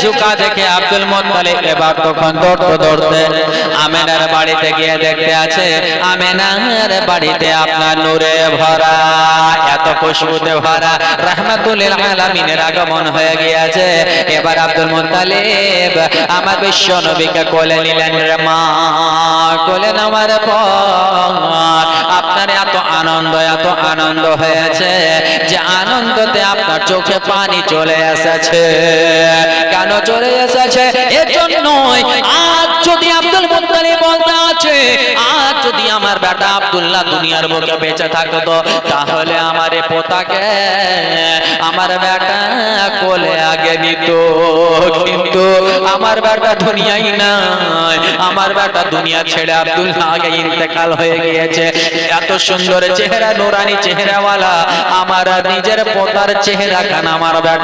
ঝুঁকা দেখে Abdul Muttalib এবার তখন দৌড়তে দৌড়তে আমেনার বাড়িতে গিয়ে দেখতে আছে আমেনার বাড়িতে আপনার নূরে ভরা, এত খুশবুতে ভরা, রাহমাতুল লিল আলামিনের আগমন হয়ে গিয়েছে। এবার আব্দুল মুত্তালিব আমার বিশ্ব নবীকে কোলে নিলেন। রে মা, কোলে নেওয়ার পর আপনার এত আনন্দ হয়েছে যে আনন্দতে আপনার চোখে পানি চলে এসেছে। কেন চলে এসেছে? এর জন্যই আজ যদি আব্দুল মুত্তালিব বলতে আছে, আজ যদি আমার বেটা আব্দুল্লাহ দুনিয়ার বুকে বেঁচে থাকতো তাহলে আমার এ পোতাকে আমার বেটা কোলে আগে নিত, কিন্তু আমার বেটা দুনিয়াই নাই, আমার বেটা দুনিয়া ছেড়ে আব্দুল্লাহ আগে ইন্তেকাল হয়ে গিয়েছে। এত সুন্দর চেহারা, নুরানি চেহারাওয়ালা আমার নিজের পোতার চেহারা খান আমার বেটা